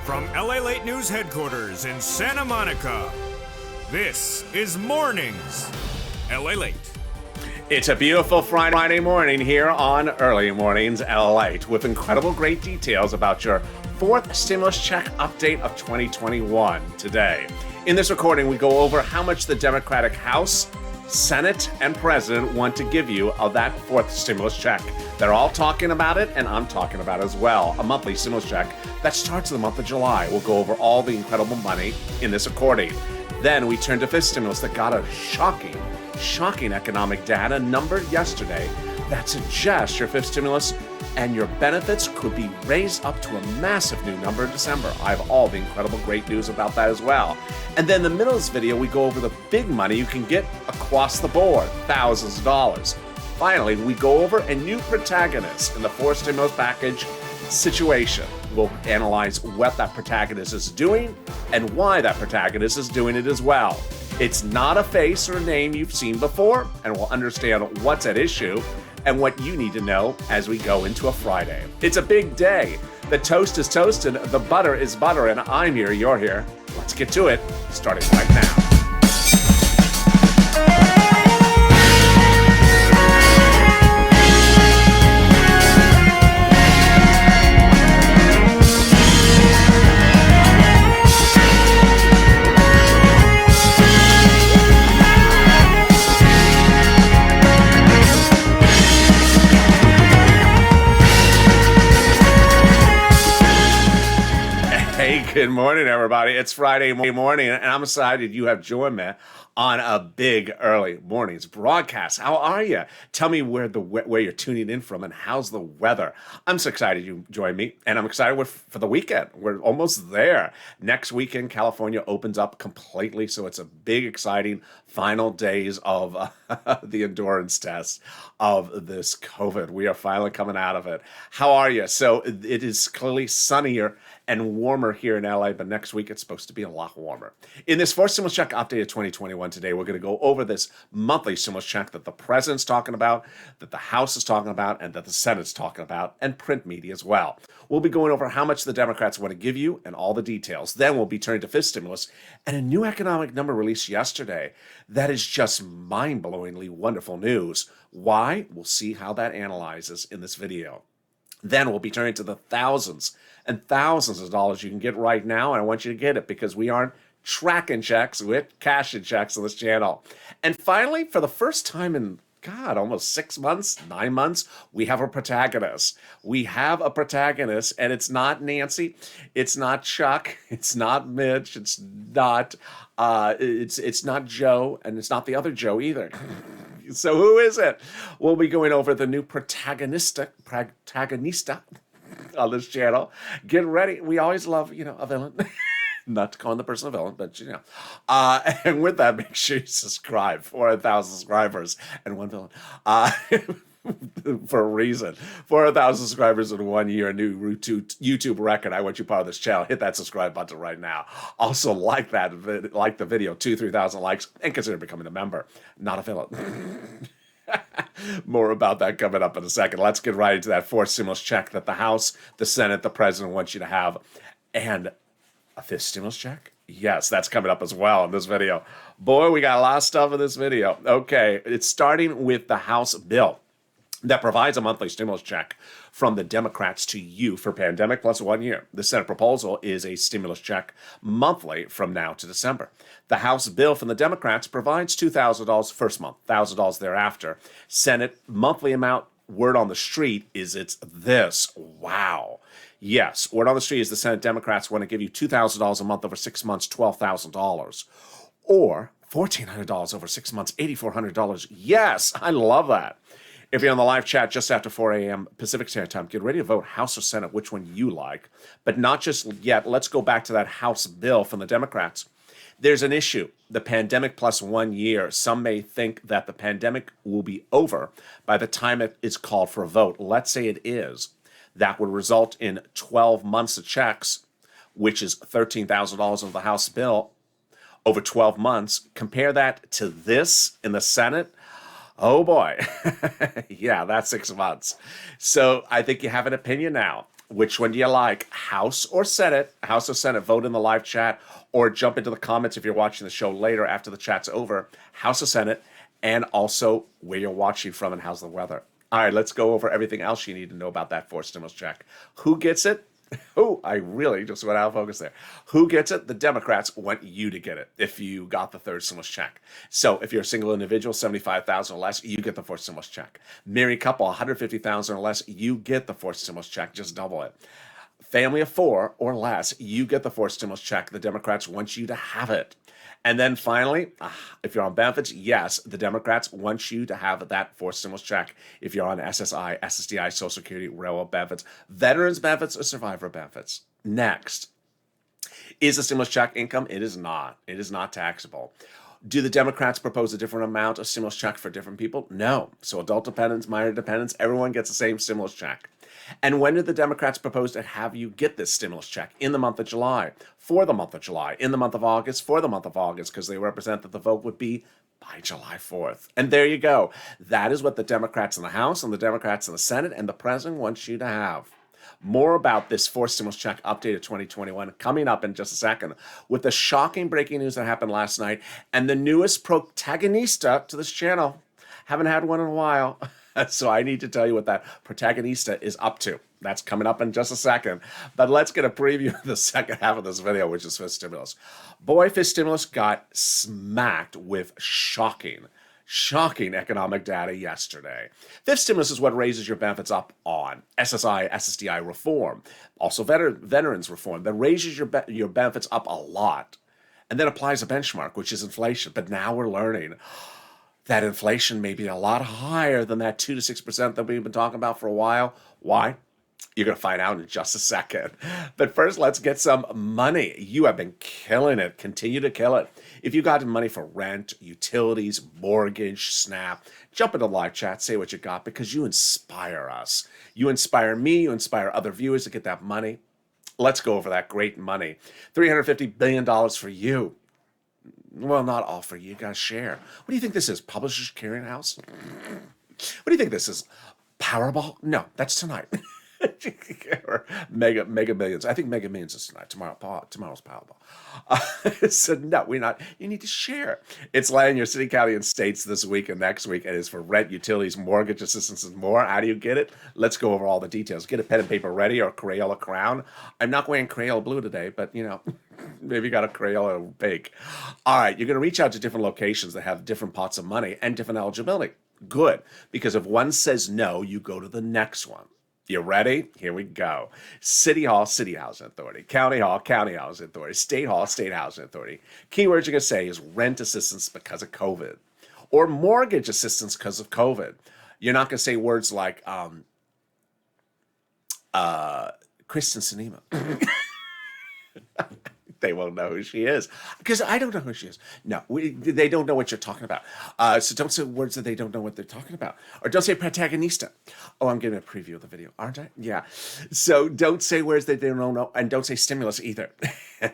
From LALATE News headquarters in Santa Monica, this is Mornings LALATE. It's a beautiful Friday morning here on Early Mornings LALATE with incredible great details about your fourth stimulus check update of 2021 today. In this recording, we go over how much the Democratic House, Senate, and President want to give you of that fourth stimulus check. They're all talking about it, and I'm talking about it as well. A monthly stimulus check that starts in the month of July. We'll go over all the incredible money in this recording. Then we turn to fifth stimulus that got a shocking economic data number yesterday that suggests your fifth stimulus and your benefits could be raised up to a massive new number in December. I have all the incredible great news about that as well. And then in the middle of this video, we go over the big money you can get across the board, thousands of dollars. Finally, we go over a new protagonist in the fourth stimulus package situation. We'll analyze what that protagonist is doing and why that protagonist is doing it as well. It's not a face or a name you've seen before, and we'll understand what's at issue and what you need to know as we go into a Friday. It's a big day. The toast is toasted, the butter is butter, and I'm here, you're here. Let's get to it, starting right now. Good morning, everybody. It's Friday morning, and I'm excited you have joined me on a big early mornings broadcast. How are you? Tell me where you're tuning in from and how's the weather. I'm so excited you joined me, and I'm excited for the weekend. We're almost there. Next weekend, California opens up completely, so it's a big, exciting final days of the endurance test of this COVID. We are finally coming out of it. How are you? So it is clearly sunnier and warmer here in LA, but next week it's supposed to be a lot warmer. In this fourth stimulus check update of 2021 today, we're going to go over this monthly stimulus check that the president's talking about, that the House is talking about, and that the Senate's talking about, and print media as well. We'll be going over how much the Democrats want to give you and all the details. Then we'll be turning to fifth stimulus and a new economic number released yesterday that is just mind-blowingly wonderful news. Why? We'll see how that analyzes in this video. Then we'll be turning to the thousands and thousands of dollars you can get right now, and I want you to get it because we aren't tracking checks, we're cashing checks on this channel. And finally, for the first time in, almost 6 months, 9 months, we have a protagonist. We have a protagonist, and it's not Nancy, it's not Chuck, it's not Mitch, it's not Joe, and it's not the other Joe either. So who is it? We'll be going over the new protagonista on this channel. Get ready. We always love, a villain. Not to call the person a villain, but and with that, make sure you subscribe. 400,000 subscribers and one villain. For a reason. 400,000 subscribers in 1 year, a new YouTube record. I want you part of this channel. Hit that subscribe button right now. Also like the video, 3,000 likes, and consider becoming a member, not a villain. More about that coming up in a second. Let's get right into that fourth stimulus check that the House, the Senate, the President wants you to have. And a fifth stimulus check? Yes, that's coming up as well in this video. Boy, we got a lot of stuff in this video. Okay, it's starting with the House bill that provides a monthly stimulus check from the Democrats to you for pandemic plus 1 year. The Senate proposal is a stimulus check monthly from now to December. The House bill from the Democrats provides $2,000 first month, $1,000 thereafter. Senate monthly amount, word on the street is it's this. Wow. Yes, word on the street is the Senate Democrats want to give you $2,000 a month over 6 months, $12,000. Or $1,400 over 6 months, $8,400. Yes, I love that. If you're on the live chat just after 4 a.m. Pacific Standard Time, get ready to vote House or Senate, which one you like. But not just yet. Let's go back to that House bill from the Democrats. There's an issue. The pandemic plus 1 year. Some may think that the pandemic will be over by the time it is called for a vote. Let's say it is. That would result in 12 months of checks, which is $13,000 of the House bill over 12 months. Compare that to this in the Senate. Oh boy. Yeah, that's 6 months. So I think you have an opinion now. Which one do you like? House or Senate? House or Senate? Vote in the live chat or jump into the comments if you're watching the show later after the chat's over. House or Senate, and also where you're watching from and how's the weather. All right, let's go over everything else you need to know about that fourth stimulus check. Who gets it? Oh, I really just went out of focus there. Who gets it? The Democrats want you to get it if you got the third stimulus check. So if you're a single individual, 75,000 or less, you get the fourth stimulus check. Married couple, 150,000 or less, you get the fourth stimulus check. Just double it. Family of four or less, you get the fourth stimulus check. The Democrats want you to have it. And then finally, if you're on benefits, yes, the Democrats want you to have that fourth stimulus check if you're on SSI, SSDI, Social Security, railroad benefits, veterans benefits, or survivor benefits. Next, is the stimulus check income? It is not. It is not taxable. Do the Democrats propose a different amount of stimulus check for different people? No. So adult dependents, minor dependents, everyone gets the same stimulus check. And when did the Democrats propose to have you get this stimulus check? In the month of July, for the month of July, in the month of August, for the month of August, because they represent that the vote would be by July 4th. And there you go. That is what the Democrats in the House and the Democrats in the Senate and the President want you to have. More about this fourth stimulus check update of 2021 coming up in just a second with the shocking breaking news that happened last night and the newest protagonista to this channel. Haven't had one in a while. So I need to tell you what that protagonista is up to. That's coming up in just a second. But let's get a preview of the second half of this video, which is fifth stimulus. Boy, fifth stimulus got smacked with shocking economic data yesterday. Fifth stimulus is what raises your benefits up on SSI, SSDI reform, also veterans reform, that raises your benefits up a lot, and then applies a benchmark, which is inflation. But now we're learning that inflation may be a lot higher than that 2 to 6% that we've been talking about for a while. Why? You're going to find out in just a second. But first, let's get some money. You have been killing it. Continue to kill it. If you got money for rent, utilities, mortgage, SNAP, jump into live chat, say what you got, because you inspire us. You inspire me. You inspire other viewers to get that money. Let's go over that great money. $350 billion for you. Well, not all for you. You got to share. What do you think this is? Publishers Clearinghouse? What do you think this is? Powerball? No, that's tonight. Or Mega Millions. I think Mega Millions is tonight. Tomorrow's Powerball. So no, we're not. You need to share. It's landing your city, county, and states this week and next week. And it's for rent, utilities, mortgage assistance, and more. How do you get it? Let's go over all the details. Get a pen and paper ready or Crayola crown. I'm not wearing Crayola blue today, but maybe you got a Crayola pink. All right, you're going to reach out to different locations that have different pots of money and different eligibility. Good, because if one says no, you go to the next one. You ready? Here we go. City Hall, City Housing Authority. County Hall, County Housing Authority. State Hall, State Housing Authority. Keywords you're going to say is rent assistance because of COVID or mortgage assistance because of COVID. You're not going to say words like Kristen Sinema. They won't know who she is because I don't know who she is. No, they don't know what you're talking about. So don't say words that they don't know what they're talking about. Or don't say protagonista. Oh, I'm getting a preview of the video, aren't I? Yeah. So don't say words that they don't know, and don't say stimulus either.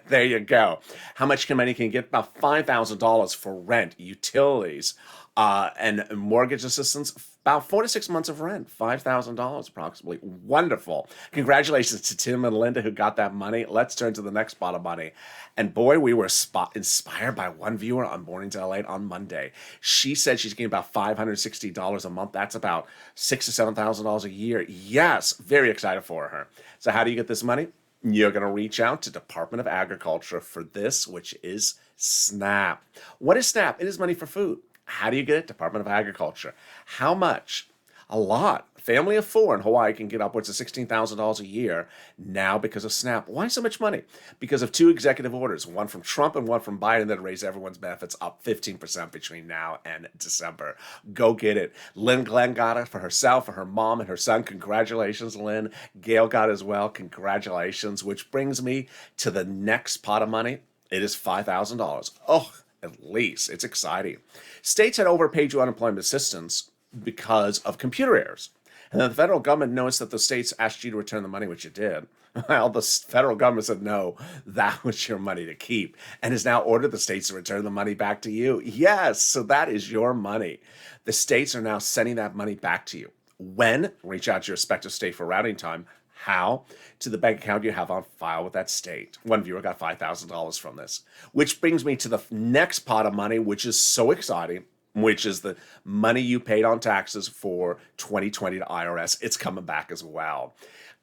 There you go. How much money can you get? About $5,000 for rent, utilities, and mortgage assistance. About 4 to 6 months of rent, $5,000 approximately. Wonderful. Congratulations to Tim and Linda who got that money. Let's turn to the next pot of money. And boy, we were inspired by one viewer on Mornings at LALATE on Monday. She said she's getting about $560 a month. That's about $6,000 to $7,000 a year. Yes, very excited for her. So how do you get this money? You're going to reach out to Department of Agriculture for this, which is SNAP. What is SNAP? It is money for food. How do you get it? Department of Agriculture. How much? A lot. Family of four in Hawaii can get upwards of $16,000 a year now because of SNAP. Why so much money? Because of two executive orders, one from Trump and one from Biden that raised everyone's benefits up 15% between now and December. Go get it. Lynn Glenn got it for herself, for her mom and her son. Congratulations, Lynn. Gail got it as well. Congratulations. Which brings me to the next pot of money. It is $5,000. Oh, at least. It's exciting. States had overpaid you unemployment assistance because of computer errors. And then the federal government noticed that the states asked you to return the money, which you did. Well, the federal government said, no, that was your money to keep, and has now ordered the states to return the money back to you. Yes, so that is your money. The states are now sending that money back to you. When? Reach out to your respective state for routing time. How? To the bank account you have on file with that state. One viewer got $5,000 from this, which brings me to the next pot of money, which is so exciting, which is the money you paid on taxes for 2020 to IRS. It's coming back as well.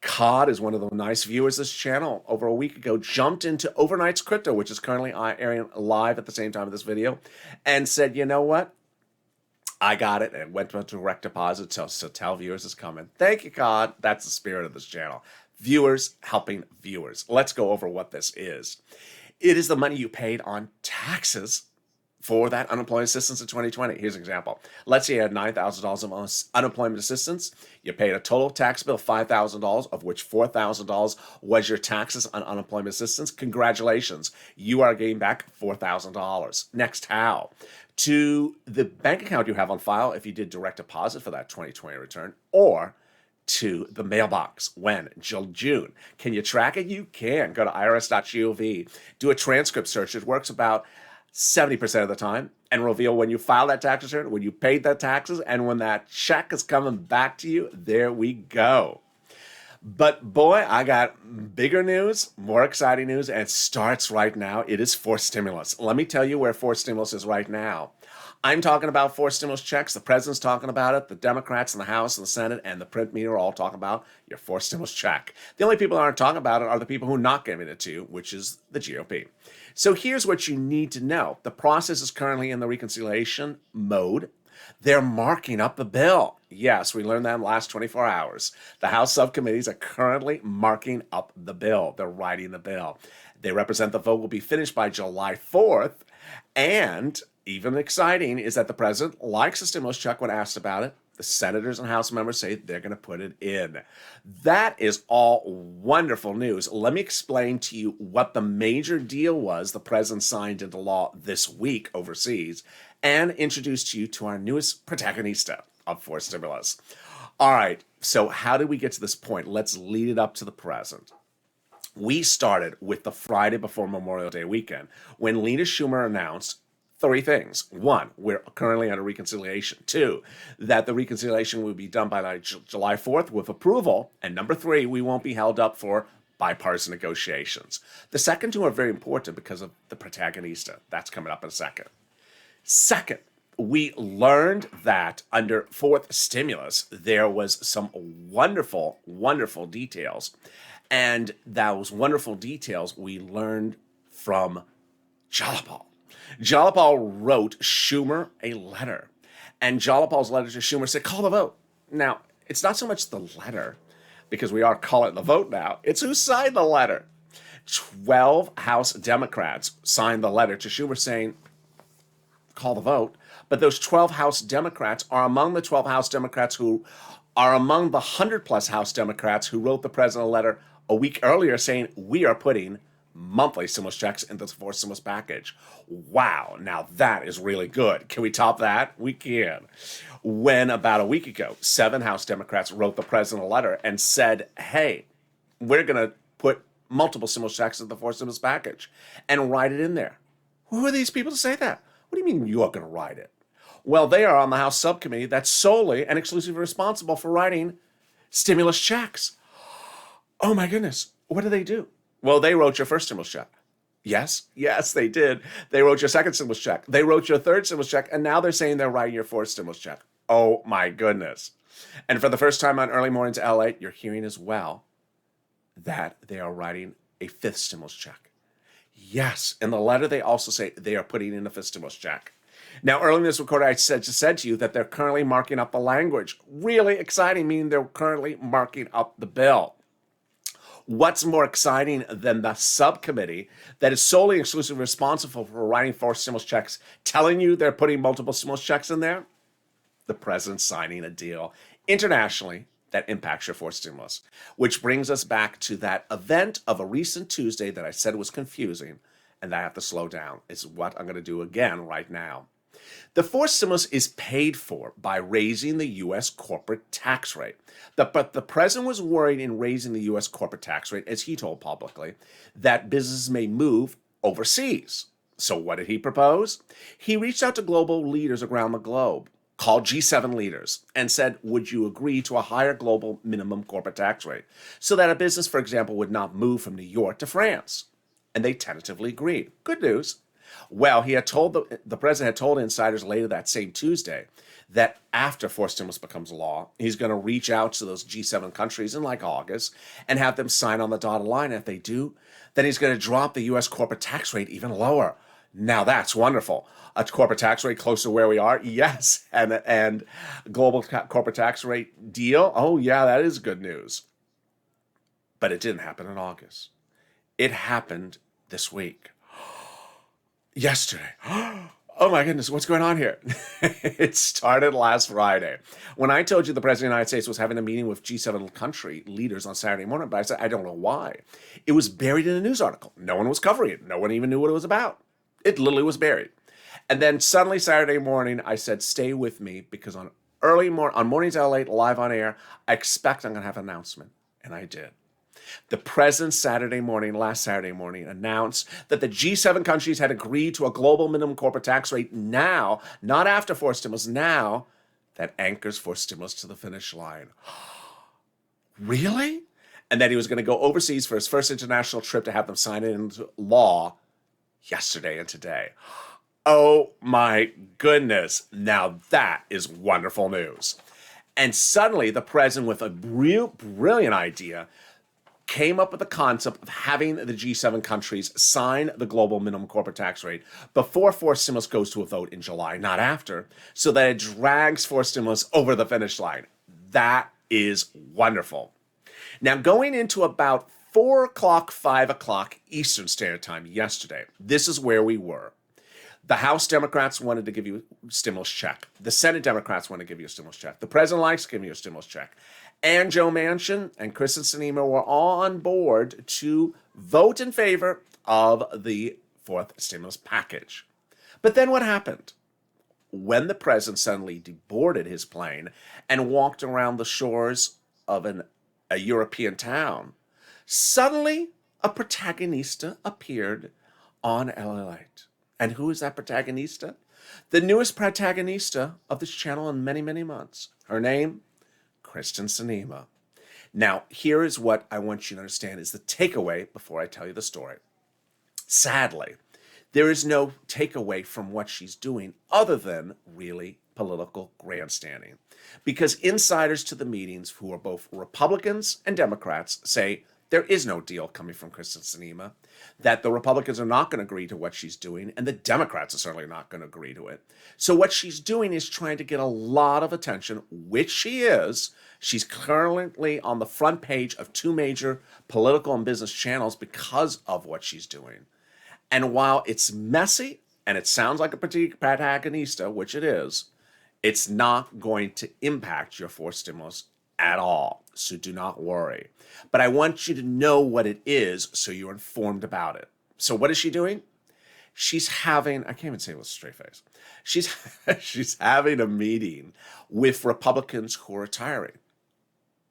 Cod is one of the nice viewers of this channel over a week ago, jumped into Overnight's Crypto, which is currently airing live at the same time of this video, and said, you know what? I got it, and went to a direct deposit, so tell viewers it's coming. Thank you, Cod. That's the spirit of this channel. Viewers helping viewers. Let's go over what this is. It is the money you paid on taxes for that unemployment assistance in 2020. Here's an example. Let's say you had $9,000 of unemployment assistance. You paid a total tax bill of $5,000, of which $4,000 was your taxes on unemployment assistance. Congratulations. You are getting back $4,000. Next, how? To the bank account you have on file if you did direct deposit for that 2020 return, or to the mailbox. When? June. Can you track it? You can. Go to irs.gov, do a transcript search. It works about 70% of the time and reveal when you file that tax return, when you paid that taxes, and when that check is coming back to you. There we go. But boy, I got bigger news, more exciting news, and it starts right now. It is forced stimulus. Let me tell you where forced stimulus is right now. I'm talking about forced stimulus checks. The president's talking about it. The Democrats in the House and the Senate and the print media are all talking about your forced stimulus check. The only people that aren't talking about it are the people who are not giving it to you, which is the GOP. So here's what you need to know. The process is currently in the reconciliation mode. They're marking up the bill. Yes, we learned that in the last 24 hours. The House subcommittees are currently marking up the bill. They're writing the bill. They represent the vote will be finished by July 4th. And even exciting is that the president likes the stimulus check when asked about it. The senators and House members say they're going to put it in. That is all wonderful news. Let me explain to you what the major deal was the president signed into law this week overseas, and introduce to you to our newest protagonista of forced stimulus. All right, so how did we get to this point? Let's lead it up to the present. We started with the Friday before Memorial Day weekend when Lena Schumer announced three things. One, we're currently under reconciliation. Two, that the reconciliation will be done by July 4th with approval. And number three, we won't be held up for bipartisan negotiations. The second two are very important because of the protagonista. That's coming up in a second. Second, we learned that under fourth stimulus, there was some wonderful, wonderful details. And those wonderful details we learned from Jalapal. Jalapal wrote Schumer a letter. And Jalapal's letter to Schumer said, call the vote. Now, it's not so much the letter, because we are calling it the vote now. It's who signed the letter. 12 House Democrats signed the letter to Schumer saying, call the vote. But those 12 House Democrats are among the 12 House Democrats who are among the 100-plus House Democrats who wrote the president a letter a week earlier saying, we are putting monthly stimulus checks into the forced stimulus package. Wow, now that is really good. Can we top that? We can. When about a week ago, 7 House Democrats wrote the president a letter and said, hey, we're going to put multiple stimulus checks into the forced stimulus package and write it in there. Who are these people to say that? What do you mean you're going to write it? Well, they are on the House subcommittee that's solely and exclusively responsible for writing stimulus checks. Oh my goodness, what do they do? Well, they wrote your first stimulus check. Yes, they did. They wrote your second stimulus check. They wrote your third stimulus check, and now they're saying they're writing your fourth stimulus check. Oh my goodness. And for the first time on Early Mornings LA, you're hearing as well that they are writing a fifth stimulus check. Yes, in the letter they also say they are putting in a fifth stimulus check. Now, earlier in this recording, I said to you that they're currently marking up the language. Really exciting, meaning they're currently marking up the bill. What's more exciting than the subcommittee that is solely and exclusively responsible for writing forced stimulus checks telling you they're putting multiple stimulus checks in there? The president signing a deal internationally that impacts your forced stimulus. Which brings us back to that event of a recent Tuesday that I said was confusing and that I have to slow down. Is what I'm going to do again right now. The forced stimulus is paid for by raising the U.S. corporate tax rate. But the president was worried in raising the U.S. corporate tax rate, as he told publicly, that businesses may move overseas. So what did he propose? He reached out to global leaders around the globe. called G7 leaders and said, would you agree to a higher global minimum corporate tax rate so that a business, for example, would not move from New York to France? And they tentatively agreed. Good news. Well, he had told the president had told insiders later that same Tuesday that after forced stimulus becomes law, he's going to reach out to those G7 countries in like August and have them sign on the dotted line. And if they do, then he's going to drop the U.S. corporate tax rate even lower. Now that's wonderful. A corporate tax rate close to where we are, yes, and global corporate tax rate deal. Oh yeah, that is good news. But it didn't happen in August. It happened this week. Yesterday. Oh my goodness, what's going on here? It started last Friday. When I told you the President of the United States was having a meeting with G7 country leaders on Saturday morning, but I said, I don't know why. It was buried in a news article. No one was covering it. No one even knew what it was about. It literally was buried. And then suddenly Saturday morning, I said, stay with me because on Mornings LALATE, live on air, I expect I'm going to have an announcement. And I did. The president last Saturday morning, announced that the G7 countries had agreed to a global minimum corporate tax rate now, not after forced stimulus, now that anchors forced stimulus to the finish line. Really? And that he was going to go overseas for his first international trip to have them sign it into law yesterday and today. Oh my goodness. Now that is wonderful news. And suddenly the president, with a brilliant idea, came up with the concept of having the G7 countries sign the global minimum corporate tax rate before forced stimulus goes to a vote in July, not after, so that it drags forced stimulus over the finish line. That is wonderful. Now, going into about 4 o'clock, 5 o'clock Eastern Standard Time yesterday, this is where we were. The House Democrats wanted to give you a stimulus check. The Senate Democrats want to give you a stimulus check. The president likes giving you a stimulus check. And Joe Manchin and Kristen Sinema were all on board to vote in favor of the fourth stimulus package. But then what happened? When the president suddenly deboarded his plane and walked around the shores of a European town, suddenly a protagonista appeared on LALATE. And who is that protagonista? The newest protagonista of this channel in many, many months. Her name, Kristen Sinema. Now, here is what I want you to understand is the takeaway before I tell you the story. Sadly, there is no takeaway from what she's doing other than really political grandstanding. Because insiders to the meetings, who are both Republicans and Democrats, say there is no deal coming from Kristen Sinema, that the Republicans are not going to agree to what she's doing, and the Democrats are certainly not going to agree to it. So what she's doing is trying to get a lot of attention, which she is. She's currently on the front page of 2 major political and business channels because of what she's doing. And while it's messy, and it sounds like a protagonista, which it is, it's not going to impact your forced stimulus at all. So do not worry. But I want you to know what it is so you're informed about it. So what is she doing? She's having, I can't even say it with a straight face. She's having a meeting with Republicans who are retiring.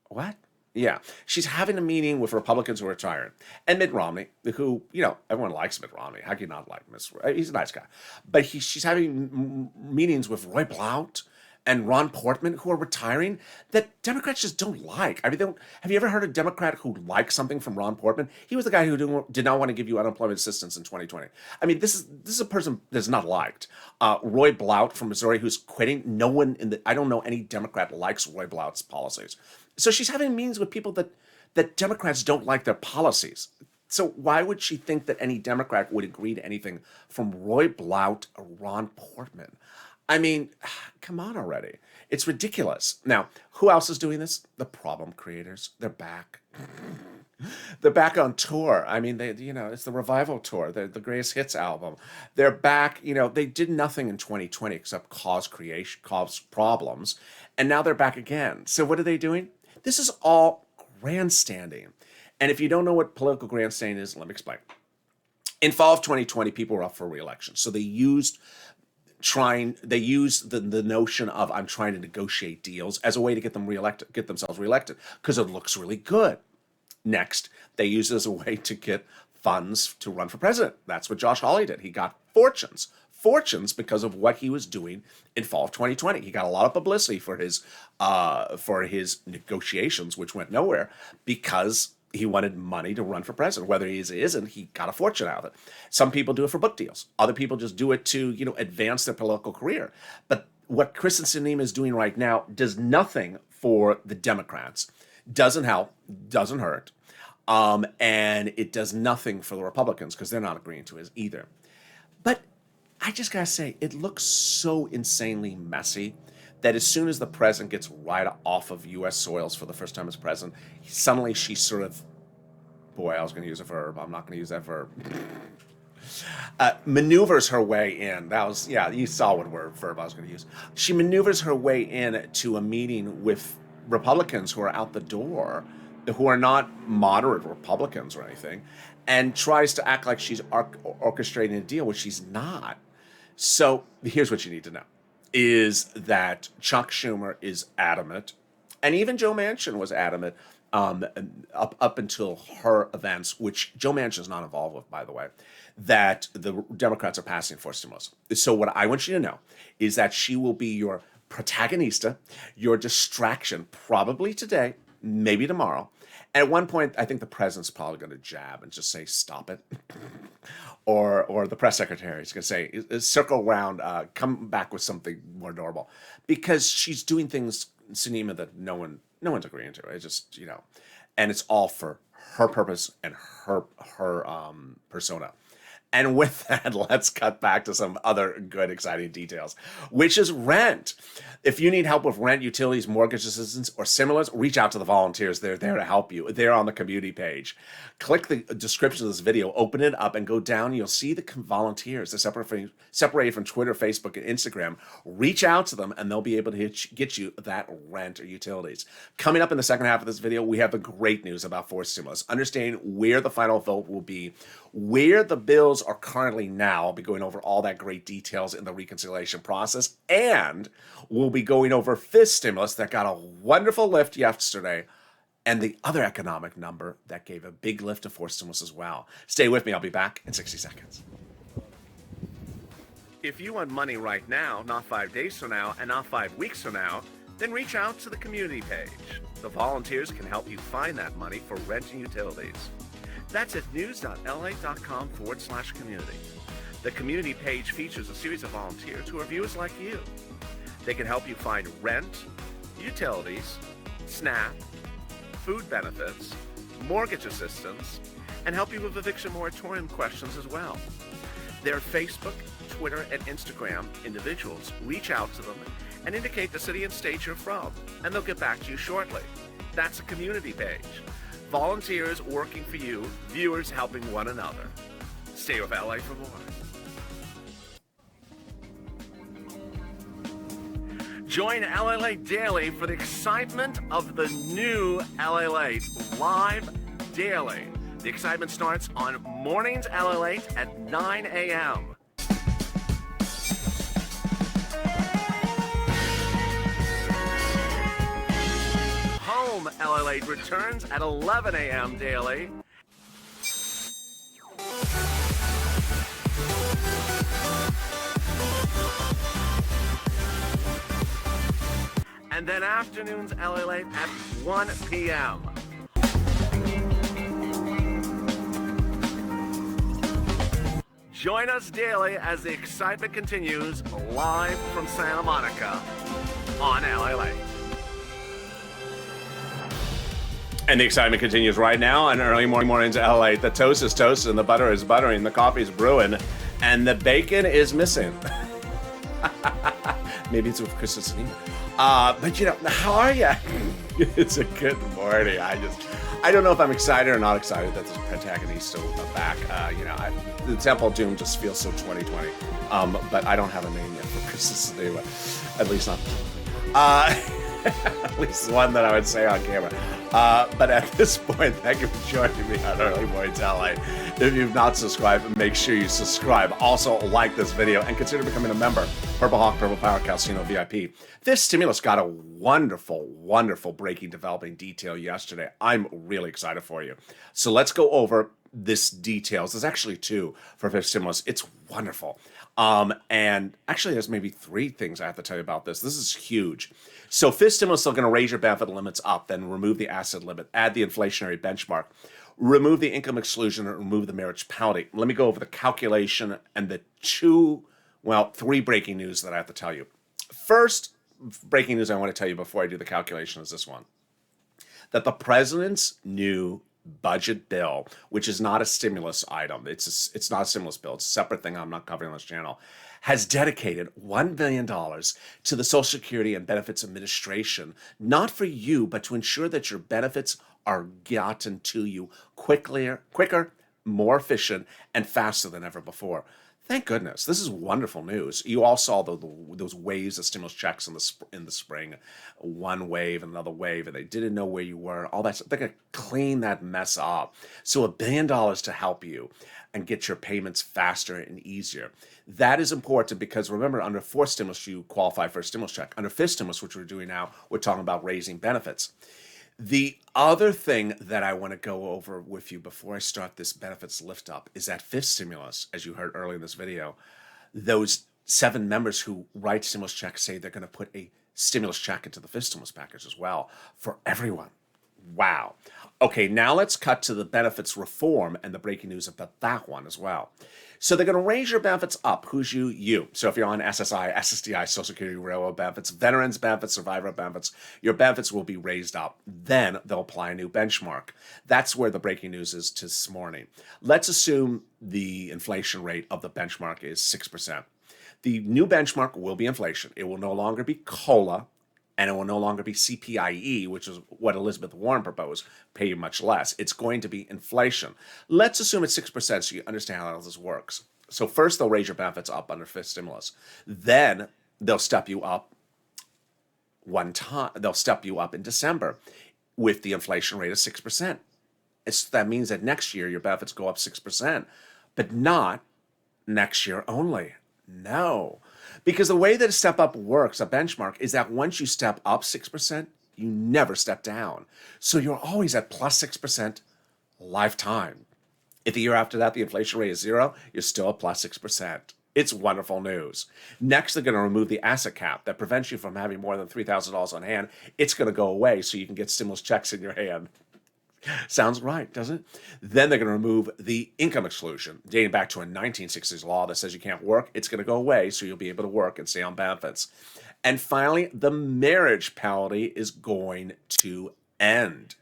What? Yeah. She's having a meeting with Republicans who are retiring. And Mitt Romney, who, everyone likes Mitt Romney. How can you not like him? He's a nice guy. But she's having meetings with Roy Blount and Ron Portman, who are retiring, that Democrats just don't like. I mean, have you ever heard a Democrat who likes something from Ron Portman? He was the guy who did not want to give you unemployment assistance in 2020. I mean, this is a person that's not liked. Roy Blount from Missouri, who's quitting. I don't know any Democrat likes Roy Blount's policies. So she's having meetings with people that Democrats don't like their policies. So why would she think that any Democrat would agree to anything from Roy Blount or Ron Portman? I mean, come on already. It's ridiculous. Now, who else is doing this? The problem creators. They're back. They're back on tour. I mean, it's the revival tour, the greatest hits album. They're back. They did nothing in 2020 except cause problems, and now they're back again. So what are they doing? This is all grandstanding. And if you don't know what political grandstanding is, let me explain. In fall of 2020, people were up for re-election, so they used the notion of I'm trying to negotiate deals as a way to get themselves reelected because it looks really good. Next, they used it as a way to get funds to run for president. That's what Josh Hawley did. He got fortunes fortunes because of what he was doing in fall of 2020. He got a lot of publicity for his negotiations, which went nowhere because he wanted money to run for president. Whether he is or isn't, he got a fortune out of it. Some people do it for book deals. Other people just do it to, advance their political career. But what Kristen Sinema is doing right now does nothing for the Democrats. Doesn't help, doesn't hurt. And it does nothing for the Republicans because they're not agreeing to it either. But I just gotta say, it looks so insanely messy that as soon as the president gets right off of U.S. soils for the first time as president, suddenly she sort of, boy, I was going to use a verb. I'm not going to use that verb. Maneuvers her way in. That was, yeah, you saw what verb I was going to use. She maneuvers her way in to a meeting with Republicans who are out the door, who are not moderate Republicans or anything, and tries to act like she's orchestrating a deal, which she's not. So here's what you need to know, is that Chuck Schumer is adamant, and even Joe Manchin was adamant up until her events, which Joe Manchin is not involved with, by the way, that the Democrats are passing for stimulus. So what I want you to know is that she will be your protagonista, your distraction, probably today, maybe tomorrow. And at one point, I think the president's probably going to jab and just say, stop it. or the press secretary is going to say, circle around, come back with something more normal. Because she's doing things, Sinema, that no one's agreeing to. It's just, and it's all for her purpose and her persona. And with that, let's cut back to some other good, exciting details, which is rent. If you need help with rent, utilities, mortgage assistance, or similars, reach out to the volunteers. They're there to help you. They're on the community page. Click the description of this video, open it up, and go down. You'll see the volunteers. They're separated from Twitter, Facebook, and Instagram. Reach out to them, and they'll be able to get you that rent or utilities. Coming up in the second half of this video, we have the great news about forced stimulus. Understanding where the final vote will be, where the bills are currently now. I'll be going over all that great details in the reconciliation process, and we'll be going over fifth stimulus that got a wonderful lift yesterday, and the other economic number that gave a big lift to forced stimulus as well. Stay with me. I'll be back in 60 seconds. If you want money right now, not 5 days from now, and not 5 weeks from now, then reach out to the community page. The volunteers can help you find that money for rent and utilities. That's at news.la.com/community. The community page features a series of volunteers who are viewers like you. They can help you find rent, utilities, SNAP, food benefits, mortgage assistance, and help you with eviction moratorium questions as well. Their Facebook, Twitter, and Instagram individuals reach out to them and indicate the city and state you're from, and they'll get back to you shortly. That's a community page. Volunteers working for you, viewers helping one another. Stay with LA for more. Join LALATE Daily for the excitement of the new LALATE live daily. The excitement starts on mornings LALATE at 9 a.m. Home LALATE returns at 11 a.m. daily. And then afternoons LALATE at 1 p.m. Join us daily as the excitement continues live from Santa Monica on LALATE. And the excitement continues right now on early mornings LA. The toast is toasted, and the butter is buttering, the coffee is brewing, and the bacon is missing. Maybe it's with Kristen Sinema. But how are you? It's a good morning. I don't know if I'm excited or not excited that the protagonist is back. The Temple of Doom just feels so 2020. But I don't have a name yet for Kristen Sinema, at least not publicly. At least one that I would say on camera. But at this point, thank you for joining me on Early Mornings LA. If you've not subscribed, make sure you subscribe. Also, like this video and consider becoming a member. Purple Hawk, Purple Power, Casino VIP. This stimulus got a wonderful, wonderful breaking, developing detail yesterday. I'm really excited for you. So let's go over this details. There's actually two for fifth stimulus. It's wonderful. And actually, there's maybe three things I have to tell you about this. This is huge. So fifth stimulus is going to raise your benefit limits up, then remove the asset limit, add the inflationary benchmark, remove the income exclusion, and remove the marriage penalty. Let me go over the calculation and the three breaking news that I have to tell you. First breaking news I want to tell you before I do the calculation is this one. That the president's new budget bill, which is not a stimulus item, it's not a stimulus bill, it's a separate thing I'm not covering on this channel, has dedicated $1 billion to the Social Security and Benefits Administration, not for you, but to ensure that your benefits are gotten to you quicker, more efficient, and faster than ever before. Thank goodness. This is wonderful news. You all saw those waves of stimulus checks in the spring, one wave, another wave, and they didn't know where you were. All that. They're going to clean that mess up. So $1 billion to help you and get your payments faster and easier. That is important because remember, under fourth stimulus, you qualify for a stimulus check. Under fifth stimulus, which we're doing now, we're talking about raising benefits. The other thing that I want to go over with you before I start this benefits lift up is that fifth stimulus, as you heard earlier in this video, those 7 members who write stimulus checks say they're going to put a stimulus check into the fifth stimulus package as well for everyone. Wow. Okay, now let's cut to the benefits reform and the breaking news about that one as well. So they're going to raise your benefits up. Who's you? You. So if you're on SSI, SSDI, Social Security, Railroad benefits, veterans benefits, survivor benefits, your benefits will be raised up. Then they'll apply a new benchmark. That's where the breaking news is this morning. Let's assume the inflation rate of the benchmark is 6%. The new benchmark will be inflation. It will no longer be COLA, and it will no longer be CPIE, which is what Elizabeth Warren proposed, pay you much less. It's going to be inflation. Let's assume it's 6% so you understand how this works. So first, they'll raise your benefits up under fifth stimulus. Then they'll step you up one time. They'll step you up in December with the inflation rate of 6%. That means that next year your benefits go up 6%, but not next year only. No. Because the way that a step up works, a benchmark, is that once you step up 6%, you never step down. So you're always at plus 6% lifetime. If the year after that the inflation rate is 0, you're still at plus 6%. It's wonderful news. Next, they're going to remove the asset cap that prevents you from having more than $3,000 on hand. It's going to go away so you can get stimulus checks in your hand. Sounds right, doesn't it? Then they're going to remove the income exclusion, dating back to a 1960s law that says you can't work. It's going to go away, so you'll be able to work and stay on benefits. And finally, the marriage penalty is going to end.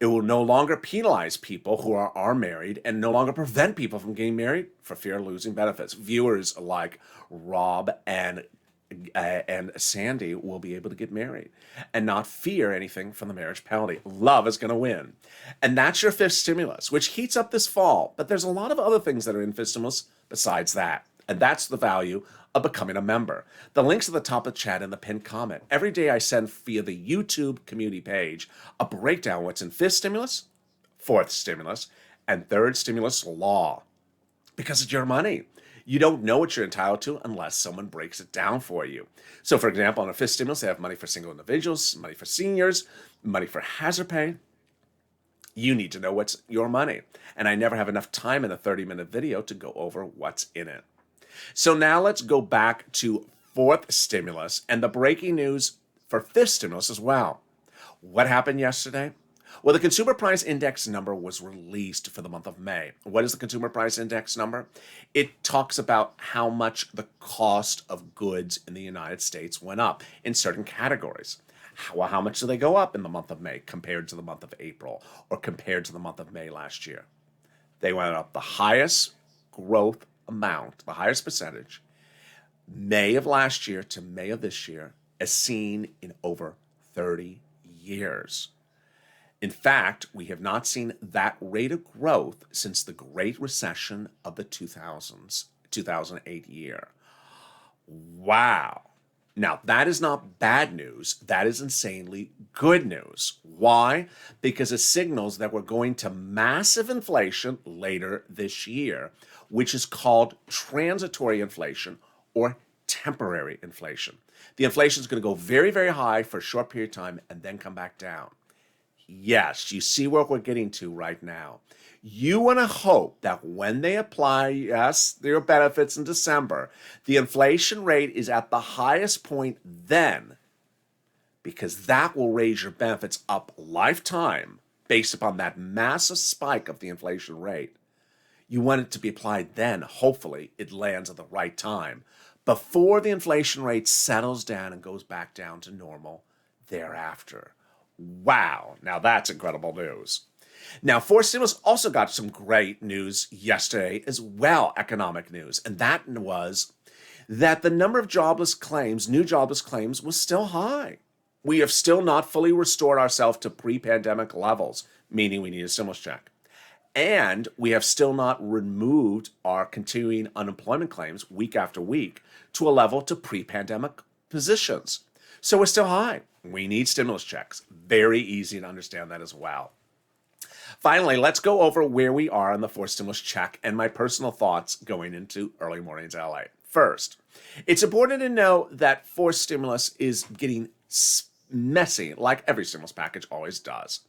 It will no longer penalize people who are married and no longer prevent people from getting married for fear of losing benefits. Viewers like Rob and Sandy will be able to get married and not fear anything from the marriage penalty. Love is going to win. And that's your fifth stimulus, which heats up this fall. But there's a lot of other things that are in fifth stimulus besides that. And that's the value of becoming a member. The link's at the top of the chat and the pinned comment. Every day I send via the YouTube community page a breakdown of what's in fifth stimulus, fourth stimulus, and third stimulus law. Because it's your money. You don't know what you're entitled to unless someone breaks it down for you. So, for example, on a fifth stimulus, they have money for single individuals, money for seniors, money for hazard pay. You need to know what's your money. And I never have enough time in a 30-minute video to go over what's in it. So now let's go back to fourth stimulus and the breaking news for fifth stimulus as well. What happened yesterday? Well, the Consumer Price Index number was released for the month of May. What is the Consumer Price Index number? It talks about how much the cost of goods in the United States went up in certain categories. How much do they go up in the month of May compared to the month of April or compared to the month of May last year? They went up the highest growth amount, the highest percentage, May of last year to May of this year, as seen in over 30 years. In fact, we have not seen that rate of growth since the Great Recession of the 2008 year. Wow. Now, that is not bad news. That is insanely good news. Why? Because it signals that we're going to massive inflation later this year, which is called transitory inflation or temporary inflation. The inflation is going to go very, very high for a short period of time and then come back down. Yes, you see what we're getting to right now. You want to hope that when they apply, yes, their benefits in December, the inflation rate is at the highest point then, because that will raise your benefits up lifetime based upon that massive spike of the inflation rate. You want it to be applied then. Hopefully, it lands at the right time before the inflation rate settles down and goes back down to normal thereafter. Wow, now that's incredible news. Now, forced stimulus also got some great news yesterday as well, economic news, and that was that the number of jobless claims, new jobless claims, was still high. We have still not fully restored ourselves to pre-pandemic levels, meaning we need a stimulus check. And we have still not removed our continuing unemployment claims week after week to a level to pre-pandemic positions. So we're still high. We need stimulus checks. Very easy to understand that as well. Finally, let's go over where we are on the forced stimulus check and my personal thoughts going into early mornings LA. First, it's important to know that forced stimulus is getting messy, like every stimulus package always does.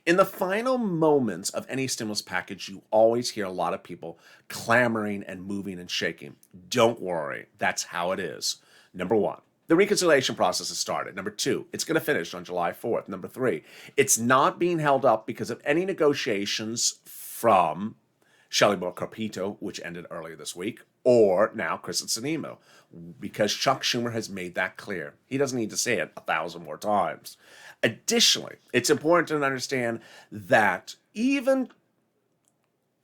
In the final moments of any stimulus package, you always hear a lot of people clamoring and moving and shaking. Don't worry, that's how it is. Number one, the reconciliation process has started. Number two, it's going to finish on July 4th. Number three, it's not being held up because of any negotiations from Shelley Moore Capito, which ended earlier this week, or now Kristen Sinema, because Chuck Schumer has made that clear. He doesn't need to say it 1,000 more times. Additionally, it's important to understand that even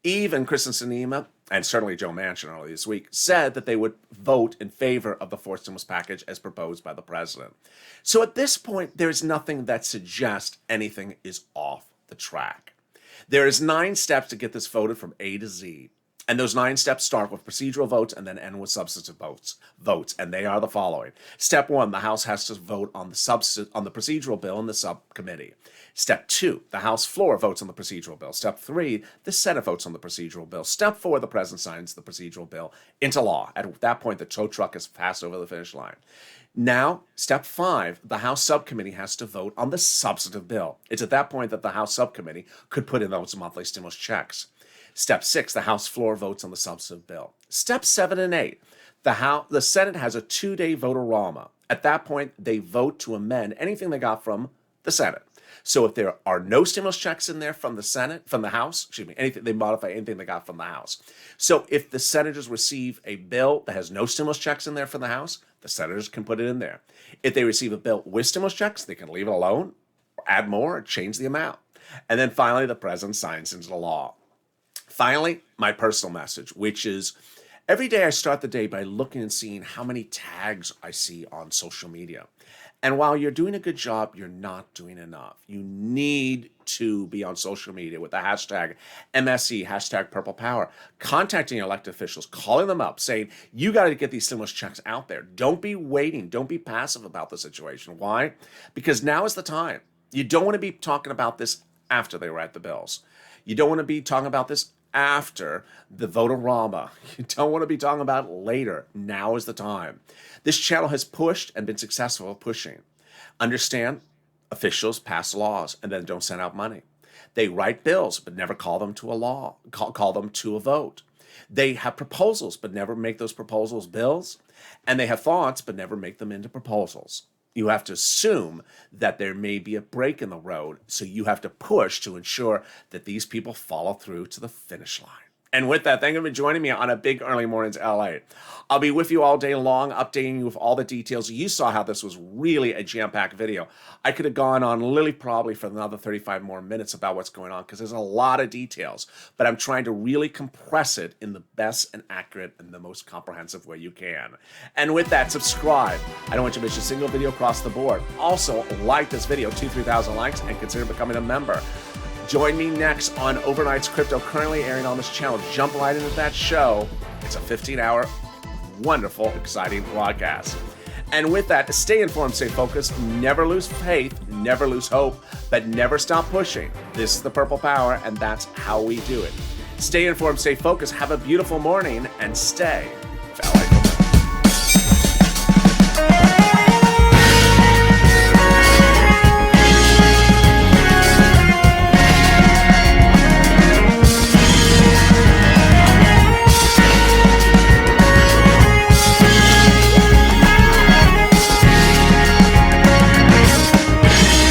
Kristen Sinema and certainly Joe Manchin earlier this week said that they would vote in favor of the forced stimulus package as proposed by the president. So at this point, there's nothing that suggests anything is off the track. There is 9 steps to get this voted from A to Z. And those 9 steps start with procedural votes and then end with substantive votes. And they are the following. Step 1, the House has to vote on the procedural bill in the subcommittee. Step 2, the House floor votes on the procedural bill. Step 3, the Senate votes on the procedural bill. Step 4, the President signs the procedural bill into law. At that point, the tow truck is passed over the finish line. Now, step 5, the House subcommittee has to vote on the substantive bill. It's at that point that the House subcommittee could put in those monthly stimulus checks. Step 6, the House floor votes on the substantive bill. Step 7 and 8, the Senate has a 2-day vote-a-rama. At that point, they vote to amend anything they got from the Senate. So if there are no stimulus checks in there from the House, they modify anything they got from the House. So if the senators receive a bill that has no stimulus checks in there from the House, the senators can put it in there. If they receive a bill with stimulus checks, they can leave it alone, or add more, or change the amount. And then finally, the president signs into the law. Finally, my personal message, which is every day I start the day by looking and seeing how many tags I see on social media. And while you're doing a good job, you're not doing enough. You need to be on social media with the hashtag MSE, hashtag Purple Power, contacting your elected officials, calling them up, saying, you got to get these stimulus checks out there. Don't be waiting. Don't be passive about the situation. Why? Because now is the time. You don't want to be talking about this after they write the bills. You don't want to be talking about this after the vote-a-rama. You don't want to be talking about it later. Now is the time. This channel has pushed and been successful at pushing. Understand, officials pass laws and then don't send out money. They write bills but never call them to a law, call them to a vote. They have proposals but never make those proposals bills. And they have thoughts but never make them into proposals. You have to assume that there may be a break in the road, so you have to push to ensure that these people follow through to the finish line. And with that, thank you for joining me on a big early mornings LA. I'll be with you all day long, updating you with all the details. You saw how this was really a jam-packed video. I could have gone on literally probably for another 35 more minutes about what's going on because there's a lot of details, but I'm trying to really compress it in the best and accurate and the most comprehensive way you can. And with that, subscribe. I don't want you to miss a single video across the board. Also, like this video, 2,000-3,000 likes, and consider becoming a member. Join me next on Overnight's Crypto, currently airing on this channel. Jump right into that show. It's a 15-hour, wonderful, exciting broadcast. And with that, stay informed, stay focused, never lose faith, never lose hope, but never stop pushing. This is the Purple Power, and that's how we do it. Stay informed, stay focused, have a beautiful morning, and stay